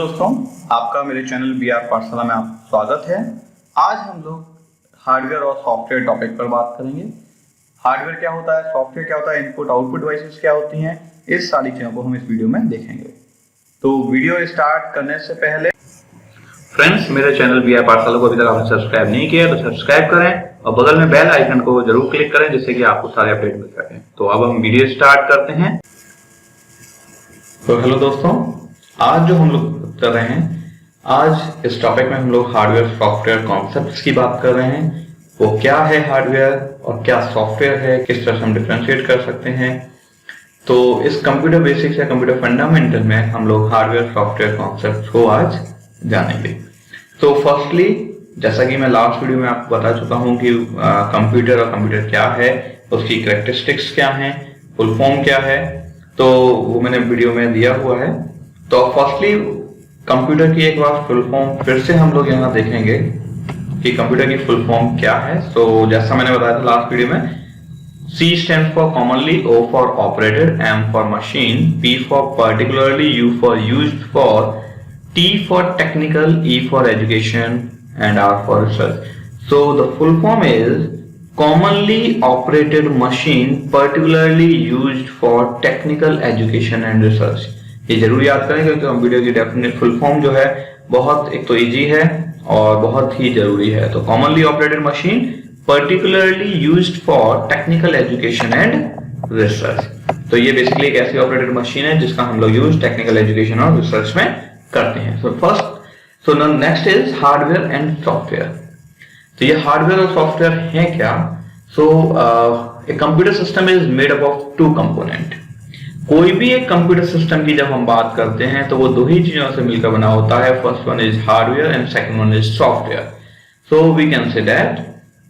दोस्तों, आपका मेरे चैनल BR पाठशाला में आप स्वागत है। आज हम लोग हार्डवेयर और सॉफ्टवेयर टॉपिक पर बात करेंगे। हार्डवेयर क्या होता है, सॉफ्टवेयर क्या होता है, इनपुट आउटपुट डिवाइसेस क्या होती हैं, इस सारी चीज़ों को हम इस वीडियो में देखेंगे। तो वीडियो स्टार्ट करने से पहले फ्रेंड्स, मेरे चैनल BR पाठशाला को अभी तक आपने सब्सक्राइब नहीं किया तो सब्सक्राइब करें और बगल में बेल आइकन को जरूर क्लिक करें जिससे कि आपको सारे अपडेट मिल सकें। तो अब हम वीडियो स्टार्ट करते हैं। तो हेलो दोस्तों, आज जो हम लोग कर रहे हैं, आज इस टॉपिक में हम लोग हार्डवेयर सॉफ्टवेयर कॉन्सेप्ट्स की बात कर रहे हैं। वो क्या है हार्डवेयर और क्या सॉफ्टवेयर है, किस तरह से हम डिफरेंशिएट कर सकते हैं। तो इस कंप्यूटर बेसिक्स या कंप्यूटर फंडामेंटल में हम लोग हार्डवेयर सॉफ्टवेयर कॉन्सेप्ट्स को आज जानेंगे। तो फर्स्टली, जैसा कि मैं लास्ट वीडियो में आपको बता चुका हूं कि कंप्यूटर और कंप्यूटर क्या है, उसकी कैरेक्टरिस्टिक्स क्या हैं, फुल फॉर्म क्या है, तो वो मैंने वीडियो में दिया हुआ है। तो फर्स्टली कंप्यूटर की एक बार फुल फॉर्म फिर से हम लोग यहाँ देखेंगे कि कंप्यूटर की फुल फॉर्म क्या है। तो जैसा मैंने बताया था लास्ट वीडियो में, C stands for commonly, O for operated, M for machine, P for particularly, U for used for, T for technical, E for education, and R for research. So the full form is commonly operated machine particularly used for technical education and research. ये जरूर याद करें क्योंकि computer की definite full form जो है बहुत एक तो इजी है और बहुत ही जरूरी है। तो commonly operated machine particularly used for technical education and research. तो ये बेसिकली एक ऐसी ऑपरेटेड मशीन है जिसका हम लोग यूज टेक्निकल एजुकेशन और रिसर्च में करते हैं। So next is hardware and software. तो ये हार्डवेयर और सॉफ्टवेयर है क्या? A computer system is made up of two component. कोई भी एक कंप्यूटर सिस्टम की जब हम बात करते हैं तो वो दो ही चीजों से मिलकर बना होता है। First one is hardware and second one is software. So we can say that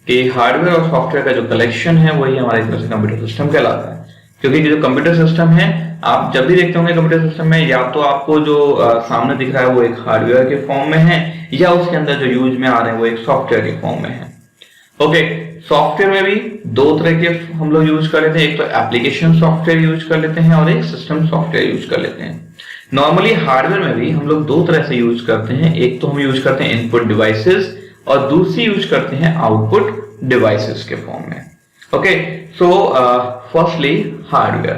कि हार्डवेयर और सॉफ्टवेयर का जो कलेक्शन है वही हमारे एक तरह से कंप्यूटर सिस्टम कहलाता है। क्योंकि जो कंप्यूटर सिस्टम है, आप जब भी देखते होंगे कंप्यूटर सिस्टम में, या तो आपको जो सामने दिख रहा है वो एक हार्डवेयर के फॉर्म में है या उसके अंदर जो यूज में आ रहे हैं वो एक सॉफ्टवेयर के फॉर्म में है। ओके, सॉफ्टवेयर में भी दो तरह के हम लोग यूज कर लेते हैं। एक तो एप्लीकेशन सॉफ्टवेयर यूज कर लेते हैं और एक सिस्टम सॉफ्टवेयर यूज कर लेते हैं। नॉर्मली हार्डवेयर में भी हम लोग दो तरह से यूज करते हैं। एक तो हम यूज करते हैं इनपुट डिवाइसेस और दूसरी यूज करते हैं आउटपुट डिवाइसेस के फॉर्म में। Okay, so firstly hardware.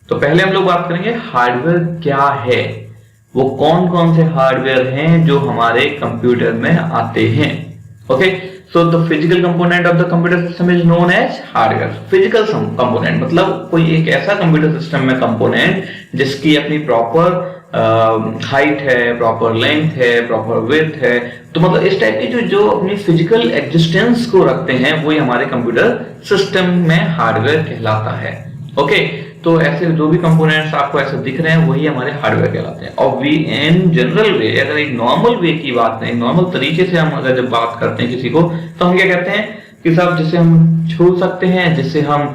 तो पहले हम लोग बात करेंगे हार्डवेयर क्या है, वो कौन कौन से हार्डवेयर हैं जो हमारे कंप्यूटर में आते हैं। Okay, so the physical component of the computer system is known as hardware. Physical component मतलब कोई एक ऐसा कंप्यूटर सिस्टम में कंपोनेंट जिसकी अपनी प्रॉपर हाइट है, प्रॉपर लेंथ है, प्रॉपर विड्थ है। तो मतलब इस टाइप की जो अपनी फिजिकल एग्जिस्टेंस को रखते हैं वही हमारे कंप्यूटर सिस्टम में हार्डवेयर कहलाता है। ओके, तो ऐसे जो भी कंपोनेंट्स आपको ऐसे दिख रहे हैं वही हमारे हार्डवेयर कहलाते हैं। और वी इन जनरल वे, अगर एक नॉर्मल वे की बात नहीं, नॉर्मल तरीके से हम अगर जब बात करते हैं किसी को, तो हम क्या कहते हैं कि साहब जिसे हम छू सकते हैं, जिसे हम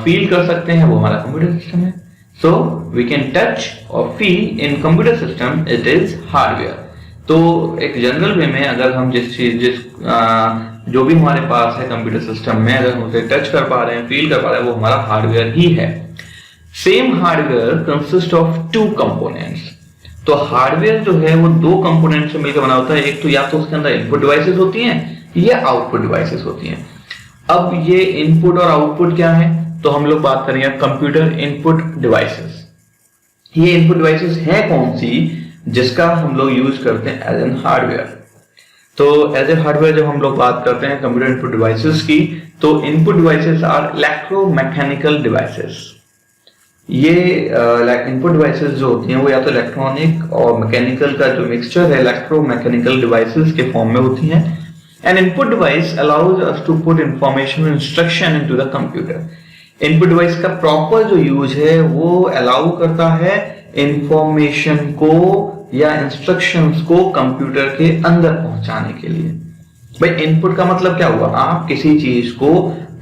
फील कर सकते हैं, वो हमारा कंप्यूटर सिस्टम है। सो we can touch or feel in computer system, it is hardware. तो एक जनरल वे में अगर हम जो भी हमारे पास है कंप्यूटर सिस्टम में, अगर हम उसे टच कर पा रहे हैं, फील कर पा रहे हैं, वो हमारा हार्डवेयर ही है। Same hardware consist of two components. तो हार्डवेयर जो है वो दो कंपोनेंट से मिलकर बना होता है। एक तो या तो उसके अंदर इनपुट डिवाइसेस होती हैं या आउटपुट डिवाइसेस होती हैं। अब ये इनपुट और आउटपुट क्या है, तो हम लोग बात करेंगे कंप्यूटर इनपुट डिवाइसेस। ये इनपुट डिवाइसेस है कौन सी जिसका हम लोग यूज करते हैं एज एन हार्डवेयर। तो एज ए हार्डवेयर जब हम लोग बात करते हैं कंप्यूटर इनपुट डिवाइसेस की, तो input devices are electromechanical devices. ये इनपुट डिवाइसेस जो होती हैं वो या तो इलेक्ट्रॉनिक और मैकेनिकल का जो मिक्सचर है, इलेक्ट्रोमैकेनिकल डिवाइसेस के फॉर्म में होती हैं। An input device allows us to put information instruction into the computer. Input device का प्रॉपर जो यूज है वो अलाउ करता है इंफॉर्मेशन को या इंस्ट्रक्शंस को कंप्यूटर के अंदर पहुंचाने के लिए। भाई इनपुट का मतलब क्या हुआ, आप किसी चीज को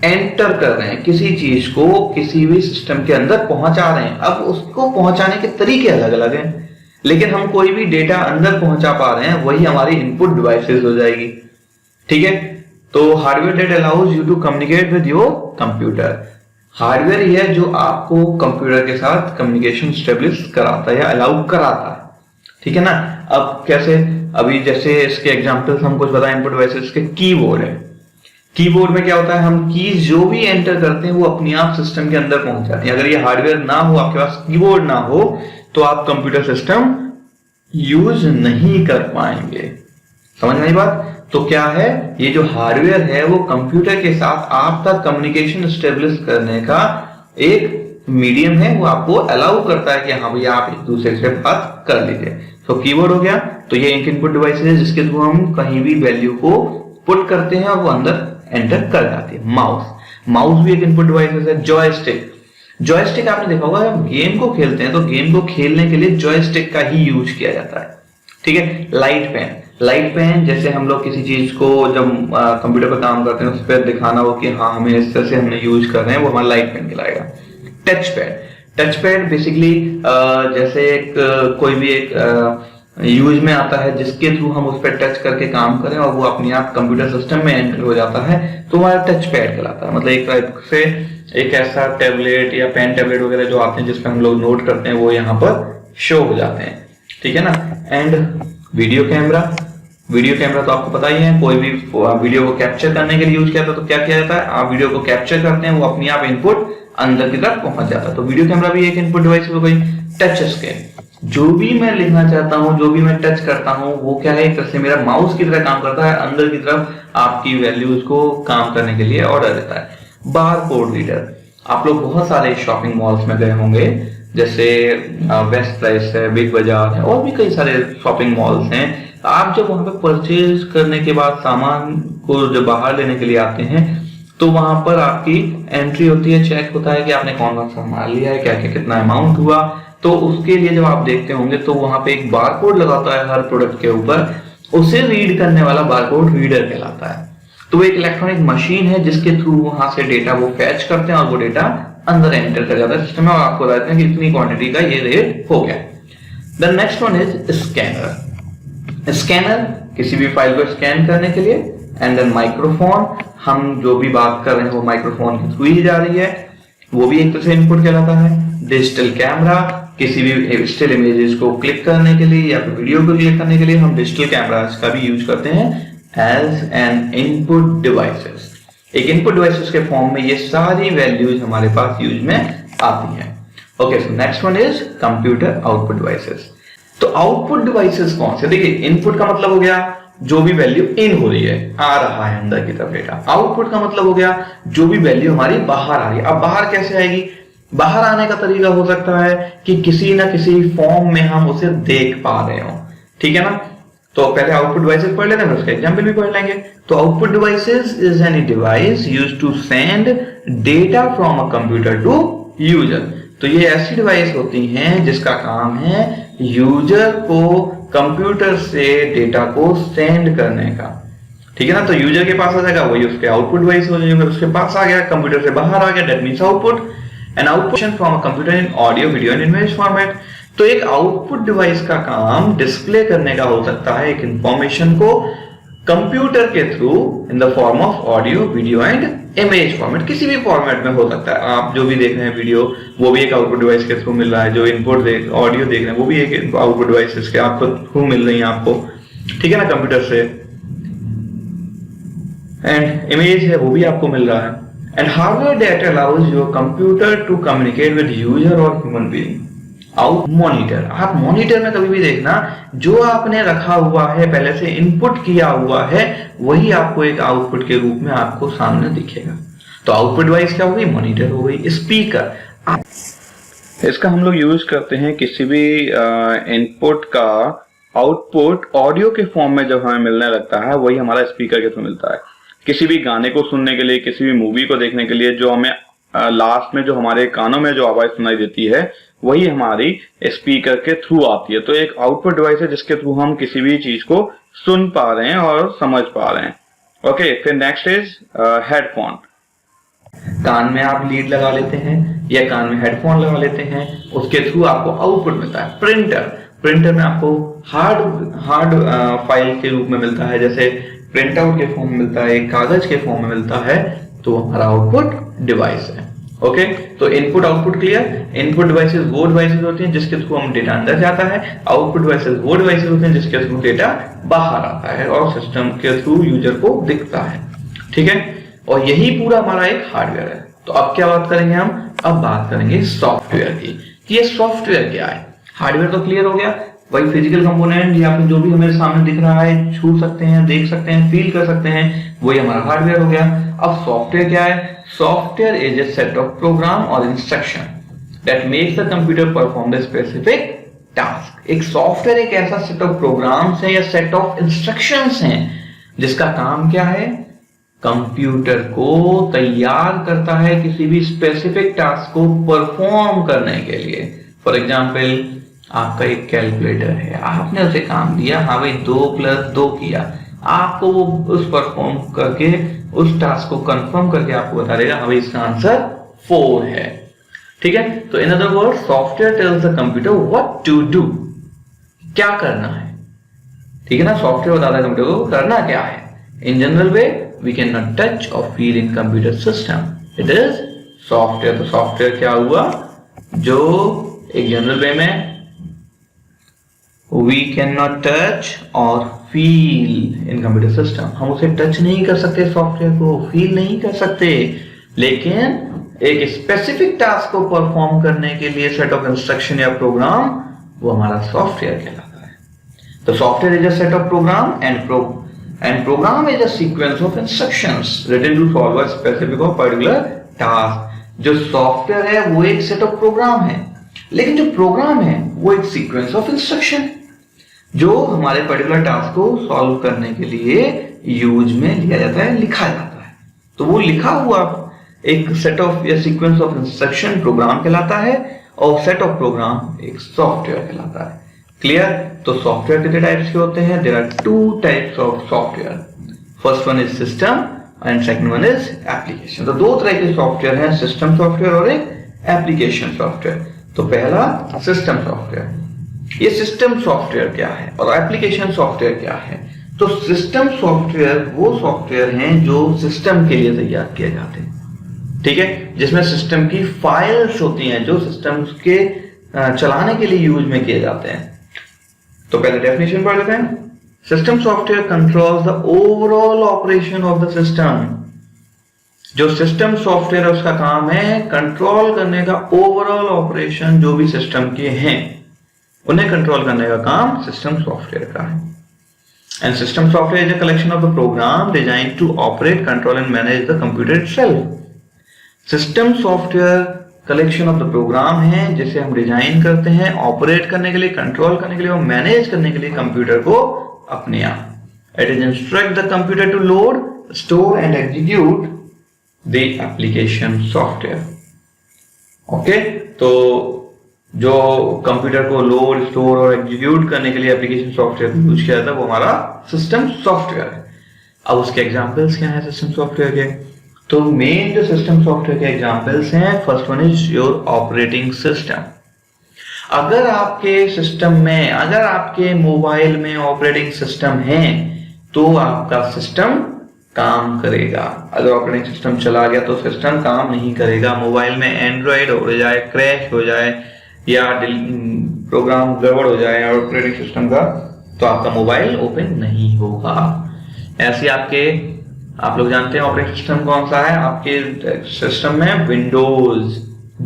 एंटर कर रहे हैं, किसी चीज को किसी भी सिस्टम के अंदर पहुंचा रहे हैं। अब उसको पहुंचाने के तरीके अलग अलग हैं, लेकिन हम कोई भी डेटा अंदर पहुंचा पा रहे हैं वही हमारी इनपुट डिवाइसेस हो जाएगी। ठीक है, तो hardware that allows you to communicate with your computer. Hardware यह जो आपको कंप्यूटर के साथ कम्युनिकेशन स्टेब्लिश कराता है या अलाउ कराता है। ठीक है ना। अब कैसे, अभी जैसे इसके एग्जांपल्स हम कुछ बताएं, इनपुट डिवाइसेस के कीबोर्ड है। कीबोर्ड में क्या होता है, हम कीज जो भी एंटर करते हैं वो अपने आप सिस्टम के अंदर पहुंच जाती है। अगर ये हार्डवेयर ना हो, आपके पास कीबोर्ड ना हो, तो आप कंप्यूटर सिस्टम यूज नहीं कर पाएंगे। समझ में आई बात। तो क्या है, ये जो हार्डवेयर है वो कंप्यूटर के साथ आप तक कम्युनिकेशन स्टेब्लिश करने का एक मीडियम है। वो आपको अलाउ करता है कि हाँ भैया आप एक दूसरे से बात कर लीजिए। तो कीबोर्ड हो गया, तो ये एक इनपुट डिवाइस है जिसके थ्रू हम कहीं भी वैल्यू को पुट करते हैं और वो अंदर एंटर कर जाती है। माउस भी एक इनपुट डिवाइस है। जॉयस्टिक आपने देखा होगा, जब गेम को खेलते हैं तो गेम को खेलने के लिए जॉयस्टिक का ही यूज किया जाता है। ठीक है। लाइट पेन जैसे हम लोग किसी चीज को जब कंप्यूटर पर काम करते हैं उस पर दिखाना हो कि हाँ हमें इस तरह से हमने यूज कर रहे हैं, वो हमारा लाइट पेन कहलाएगा। टच पैड बेसिकली जैसे एक कोई भी एक यूज में आता है जिसके थ्रू हम उस पर टच करके काम करें और वो अपने आप कंप्यूटर सिस्टम में एंटर हो जाता है, तो हमारा टच पैड कहलाता है। मतलब एक टाइप से एक ऐसा टैबलेट या पेन टैबलेट वगैरह जो आते हैं जिसपे हम लोग नोट करते हैं, वो यहाँ पर शो हो जाते हैं। ठीक है ना। एंड वीडियो कैमरा तो आपको पता ही है, कोई भी वीडियो को कैप्चर करने के लिए यूज किया था तो क्या किया जाता है, आप वीडियो को कैप्चर करते हैं, वो अपने आप इनपुट अंदर की तरफ पहुंच जाता है। तो वीडियो कैमरा भी एक इनपुट डिवाइस हो गई। टच स्क्रीन, जो भी मैं लिखना चाहता हूं, जो भी मैं टच करता हूं, वो क्या है, एक तरह से मेरा माउस की तरह काम करता है, अंदर की तरफ आपकी वैल्यूज को काम करने के लिए ऑर्डर देता है। बारकोड रीडर, आप लोग बहुत सारे शॉपिंग मॉल्स में गए होंगे, जैसे वेस्ट प्राइस है, बिग बाजार है, और भी कई सारे शॉपिंग मॉल्स हैं। आप जब वहां पे परचेज करने के बाद सामान को जब बाहर लेने के लिए आते हैं तो वहां पर आपकी एंट्री होती है, चेक होता है कि आपने कौन कौन सा सामान लिया है, क्या क्या कितना अमाउंट हुआ। तो उसके लिए जब आप देखते होंगे तो वहां पे एक बारकोड लगाता है हर प्रोडक्ट के ऊपर, उसे रीड करने वाला बारकोड रीडर कहलाता है। तो वो एक इलेक्ट्रॉनिक मशीन है जिसके थ्रू वहां से डेटा वो फैच करते हैं और वो डेटा अंदर एंटर कर जाता है सिस्टम में और आपको बताते हैं कि इतनी क्वांटिटी का ये रेट हो गया। The next one is scanner, किसी भी फाइल को स्कैन करने के लिए। एंड देन माइक्रोफोन, हम जो भी बात कर रहे हैं वो माइक्रोफोन के थ्रू ही जा रही है, वो भी एक तरह से इनपुट कहलाता है। डिजिटल कैमरा, किसी भी स्टिल इमेजेस को क्लिक करने के लिए या फिर वीडियो को क्लिक करने के लिए हम डिजिटल कैमरा का भी यूज करते हैं एज एन इनपुट डिवाइसेस। एक इनपुट डिवाइसेस के फॉर्म में ये सारी वैल्यूज हमारे पास यूज में आती हैं। Okay, so next one is computer output devices. तो आउटपुट डिवाइसेस कौन से, देखिए इनपुट का मतलब हो गया जो भी वैल्यू इन हो रही है, आ रहा है अंदर की तरफ डेटा। आउटपुट का मतलब हो गया जो भी वैल्यू हमारी बाहर आ रही है। अब बाहर कैसे आएगी, बाहर आने का तरीका हो सकता है कि किसी ना किसी फॉर्म में हम उसे देख पा रहे हो। ठीक है ना। तो पहले आउटपुट डिवाइसेस पढ़ लेते हैं, उसका एग्जांपल भी पढ़ लेंगे। तो output devices is any device used to send data from a computer to user. तो ये ऐसी डिवाइस होती हैं जिसका काम है यूजर को कंप्यूटर से डेटा को सेंड करने का। ठीक है ना। तो यूजर के पास आ जाएगा, वही उसके आउटपुट डिवाइस हो जाएगा, उसके पास आ गया, कंप्यूटर से बाहर आ गया, that means output. An output from a computer in audio, video and image format. तो एक आउटपुट डिवाइस का काम डिस्प्ले करने का हो सकता है एक इंफॉर्मेशन को कंप्यूटर के through in the form of audio, video and image format. किसी भी फॉर्मेट में हो सकता है। आप जो भी देख रहे हैं वीडियो, वो भी एक आउटपुट डिवाइस के थ्रू मिल रहा है। जो इनपुट ऑडियो देख रहे हैं वो भी एक आउटपुट डिवाइस के आपको थ्रू मिल रही है आपको। ठीक है ना, कंप्यूटर से। एंड इमेज है वो भी आपको मिल रहा है। And hardware that allows your computer to communicate with user और ह्यूमन बीइंग। आउट मॉनिटर, आप मॉनिटर में कभी भी देखना जो आपने रखा हुआ है, पहले से इनपुट किया हुआ है, वही आपको एक आउटपुट के रूप में आपको सामने दिखेगा। तो आउटपुट डिवाइस क्या हो गई, मॉनिटर हो गई। स्पीकर, इसका हम लोग यूज करते हैं किसी भी इनपुट का आउटपुट ऑडियो के फॉर्म में जब हमें मिलने लगता है, वही हमारा स्पीकर के थ्रू मिलता है। किसी भी गाने को सुनने के लिए, किसी भी मूवी को देखने के लिए जो हमें लास्ट में जो हमारे कानों में जो आवाज सुनाई देती है, वही हमारी स्पीकर के थ्रू आती है। तो एक आउटपुट डिवाइस है जिसके थ्रू हम किसी भी चीज को सुन पा रहे हैं और समझ पा रहे हैं। ओके, फिर नेक्स्ट इज हेडफोन। कान में आप लीड लगा लेते हैं या कान में हेडफोन लगा लेते हैं, उसके थ्रू आपको आउटपुट मिलता है। प्रिंटर में आपको हार्ड फाइल के रूप में मिलता है, जैसे प्रिंट आउट के फॉर्म में मिलता है, कागज के फॉर्म में मिलता है, तो हमारा आउटपुट डिवाइस है। ओके, तो input output clear. Input devices वो डिवाइसेस होते हैं जिसके थ्रू हम डेटा अंदर जाता है, आउटपुट डिवाइसेस वो डिवाइसेस होते हैं जिसके थ्रू डेटा बाहर आता है और सिस्टम के थ्रू यूजर को दिखता है। ठीक है, और यही पूरा हमारा एक हार्डवेयर है। तो अब क्या बात करेंगे हम, अब बात करेंगे सॉफ्टवेयर की कि ये सॉफ्टवेयर क्या है। हार्डवेयर तो क्लियर हो गया, वही फिजिकल कंपोनेंट या फिर जो भी हमें सामने दिख रहा है, छू सकते हैं, देख सकते हैं, फील कर सकते हैं, वही हमारा हार्डवेयर हो गया। अब सॉफ्टवेयर क्या है? Software is a set of program और instruction that makes the computer perform the specific task. एक सॉफ्टवेयर एक ऐसा सेट ऑफ प्रोग्राम्स है या सेट ऑफ इंस्ट्रक्शंस हैं जिसका काम क्या है? कंप्यूटर को तैयार करता है किसी भी स्पेसिफिक टास्क को परफॉर्म करने के लिए। फॉर एग्जाम्पल, आपका एक कैलकुलेटर है, आपने उसे काम दिया, हाँ भाई 2 + 2 किया, आपको वो उस परफॉर्म करके उस टास्क को कंफर्म करके आपको बता देगा हाँ भाई इसका आंसर 4 है। ठीक है, तो in other word software tells the computer what to do, क्या करना है। ठीक है ना, सॉफ्टवेयर बताता है कंप्यूटर को करना क्या है। In general way we can not touch or feel in computer system, it is software. तो सॉफ्टवेयर क्या हुआ? जो एक जनरल वे में we cannot touch और feel in computer system, हम उसे टच नहीं कर सकते, सॉफ्टवेयर को फील नहीं कर सकते, लेकिन एक स्पेसिफिक टास्क को परफॉर्म करने के लिए सेट ऑफ इंस्ट्रक्शन या प्रोग्राम, वो हमारा सॉफ्टवेयर कहलाता है। तो software is a set of program and program is a sequence of instructions written to solve a specific और पर्टिकुलर टास्क। जो सॉफ्टवेयर है वो एक सेट ऑफ प्रोग्राम है, लेकिन जो प्रोग्राम है वो एक सीक्वेंस ऑफ इंस्ट्रक्शन जो हमारे पर्टिकुलर टास्क को सॉल्व करने के लिए यूज में लिया जाता है, लिखा जाता है। तो वो लिखा हुआ एक सेट ऑफ या सीक्वेंस ऑफ इंस्ट्रक्शन प्रोग्राम कहलाता है और सेट ऑफ प्रोग्राम एक सॉफ्टवेयर कहलाता है। क्लियर? तो सॉफ्टवेयर कितने टाइप्स के होते हैं? There are 2 types of software. First one is system and second one is application. तो 2 तरह के सॉफ्टवेयर हैं, सिस्टम सॉफ्टवेयर और एक एप्लीकेशन सॉफ्टवेयर। तो पहला सिस्टम सॉफ्टवेयर। ये सिस्टम सॉफ्टवेयर क्या है और एप्लीकेशन सॉफ्टवेयर क्या है? तो सिस्टम सॉफ्टवेयर वो सॉफ्टवेयर हैं जो सिस्टम के लिए तैयार किए जाते हैं। ठीक है, जिसमें सिस्टम की फाइल्स होती हैं जो सिस्टम के चलाने के लिए यूज में किए जाते हैं। तो पहले डेफिनेशन पढ़ लेते हैं। System software controls the overall operation of the system. जो सिस्टम सॉफ्टवेयर है उसका काम है कंट्रोल करने का ओवरऑल ऑपरेशन जो भी सिस्टम के हैं उन्हें कंट्रोल करने का काम सिस्टम सॉफ्टवेयर का है। And system software is a collection of the program design to operate, control and manage the computer itself. System software collection of the program है जिसे हम डिजाइन करते हैं ऑपरेट करने के लिए, कंट्रोल करने के लिए और मैनेज करने के लिए कंप्यूटर को अपने आप। It is instruct the computer to load, store and execute the application software. Okay, तो जो कंप्यूटर को लोड, स्टोर और एग्जीक्यूट करने के लिए एप्लीकेशन सॉफ्टवेयर यूज किया जाता है वो हमारा सिस्टम सॉफ्टवेयर है। अब उसके एग्जांपल्स क्या हैं सिस्टम सॉफ्टवेयर के? तो मेन जो सिस्टम सॉफ्टवेयर के एग्जांपल्स हैं, first one is your operating system. अगर आपके सिस्टम में, अगर आपके मोबाइल में ऑपरेटिंग सिस्टम है तो आपका सिस्टम काम करेगा। अगर ऑपरेटिंग सिस्टम चला गया तो सिस्टम काम नहीं करेगा। मोबाइल में एंड्रॉइड हो जाए, क्रैश हो जाए या प्रोग्राम गड़बड़ हो जाए ऑपरेटिंग सिस्टम का, तो आपका मोबाइल ओपन नहीं होगा। ऐसे आप लोग जानते हैं ऑपरेटिंग सिस्टम कौन सा है? आपके सिस्टम में विंडोज,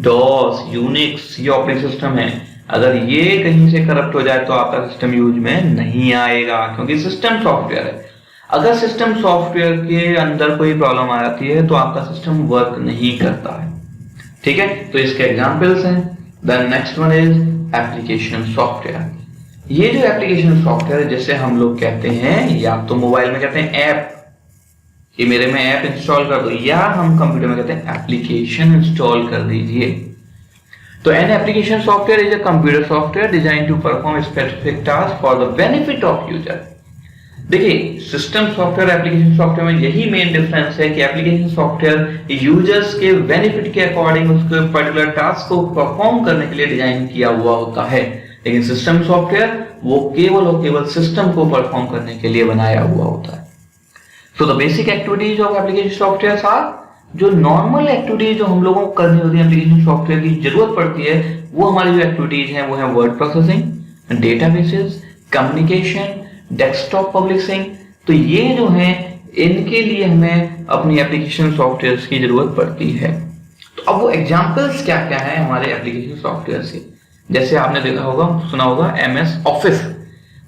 डॉस, यूनिक्स ये ऑपरेटिंग सिस्टम है। अगर ये कहीं से करप्ट हो जाए तो आपका सिस्टम यूज में नहीं आएगा, क्योंकि सिस्टम सॉफ्टवेयर है। अगर सिस्टम सॉफ्टवेयर के अंदर कोई प्रॉब्लम आ जाती है तो आपका सिस्टम वर्क नहीं करता है। ठीक है, तो इसके एग्जांपल्स हैं। Then next one is application software. ये जो एप्लीकेशन सॉफ्टवेयर है जैसे हम लोग कहते हैं, या तो मोबाइल में कहते हैं ऐप, कि मेरे में ऐप इंस्टॉल कर दो, या हम कंप्यूटर में कहते हैं एप्लीकेशन इंस्टॉल कर दीजिए। तो an application software is a computer software design to perform specific task for the benefit of user. देखिए, सिस्टम सॉफ्टवेयर एप्लीकेशन सॉफ्टवेयर में यही मेन डिफरेंस है कि एप्लीकेशन सॉफ्टवेयर यूजर्स के बेनिफिट के अकॉर्डिंग उसके पर्टिकुलर टास्क को परफॉर्म करने के लिए डिजाइन किया हुआ होता है, लेकिन सिस्टम सॉफ्टवेयर वो केवल और केवल सिस्टम को परफॉर्म करने के लिए बनाया हुआ होता है। So the basic activities of application software are जो नॉर्मल एक्टिविटीज जो हम लोगों को करनी होती है एप्लीकेशन सॉफ्टवेयर की जरूरत पड़ती है, वो हमारी जो एक्टिविटीज हैं वो है word processing, databases, communication, desktop publishing. तो ये जो है इनके लिए हमें अपनी एप्लीकेशन सॉफ्टवेयर की जरूरत पड़ती है। तो अब वो एग्जांपल्स क्या क्या है हमारे एप्लीकेशन सॉफ्टवेयर के, जैसे आपने देखा होगा, सुना होगा MS ऑफिस,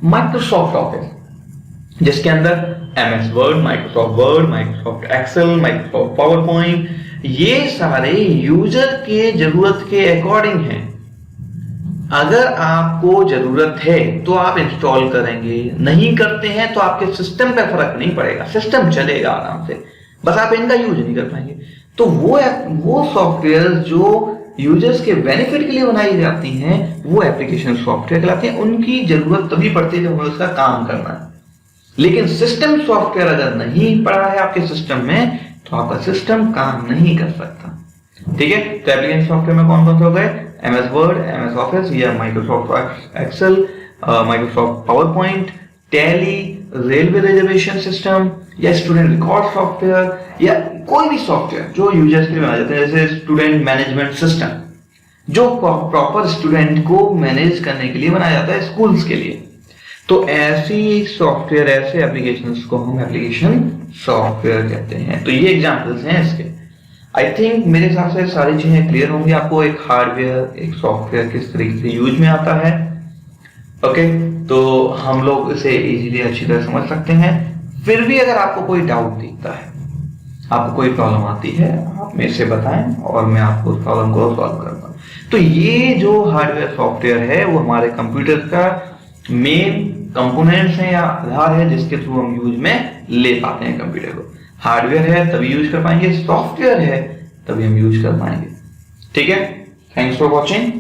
माइक्रोसॉफ्ट ऑफिस, जिसके अंदर MS word, Microsoft Excel, Microsoft PowerPoint, ये सारे यूजर के जरूरत के अकॉर्डिंग हैं। अगर आपको जरूरत है तो आप इंस्टॉल करेंगे, नहीं करते हैं तो आपके सिस्टम पे फर्क नहीं पड़ेगा, सिस्टम चलेगा आराम से, बस आप इनका यूज नहीं कर पाएंगे। तो वो सॉफ्टवेयर जो यूजर्स के बेनिफिट के लिए बनाई जाती हैं वो एप्लीकेशन सॉफ्टवेयर कहलाती हैं। उनकी जरूरत तभी पड़ती है जब हमें उसका काम करना है। लेकिन सिस्टम सॉफ्टवेयर अगर नहीं पड़ा है आपके सिस्टम में तो आपका सिस्टम काम नहीं कर सकता। ठीक है, तो एप्लीकेशन सॉफ्टवेयर में कौन कौन से हो गए? MS वर्ड, MS ऑफिस या Microsoft Excel, Microsoft PowerPoint, Tally, railway reservation system या स्टूडेंट रिकॉर्ड सॉफ्टवेयर या कोई भी सॉफ्टवेयर जो यूजर्स के लिए बनाए जाते हैं, जैसे स्टूडेंट मैनेजमेंट सिस्टम जो प्रॉपर स्टूडेंट को मैनेज करने के लिए बनाया जाता है स्कूल्स के लिए। तो ऐसी सॉफ्टवेयर, ऐसे एप्लीकेशंस को हम एप्लीकेशन सॉफ्टवेयर कहते हैं। तो ये एग्जांपल्स हैं इसके। आई थिंक मेरे हिसाब से सारी चीजें क्लियर होंगी आपको, एक हार्डवेयर, एक सॉफ्टवेयर किस तरीके से यूज में आता है। ओके, तो हम लोग इसे इजीली अच्छी तरह समझ सकते हैं। फिर भी अगर आपको कोई डाउट दिखता है, आपको कोई प्रॉब्लम आती है, आप मेरे से बताएं और मैं आपको उस प्रॉब्लम को सॉल्व करता हूं। तो ये जो हार्डवेयर सॉफ्टवेयर है वो हमारे कंप्यूटर का मेन कंपोनेंट्स हैं या आधार है जिसके थ्रू हम यूज में ले पाते हैं कंप्यूटर को। हार्डवेयर है तभी यूज कर पाएंगे, सॉफ्टवेयर है तभी हम यूज कर पाएंगे। ठीक है, थैंक्स फॉर वॉचिंग।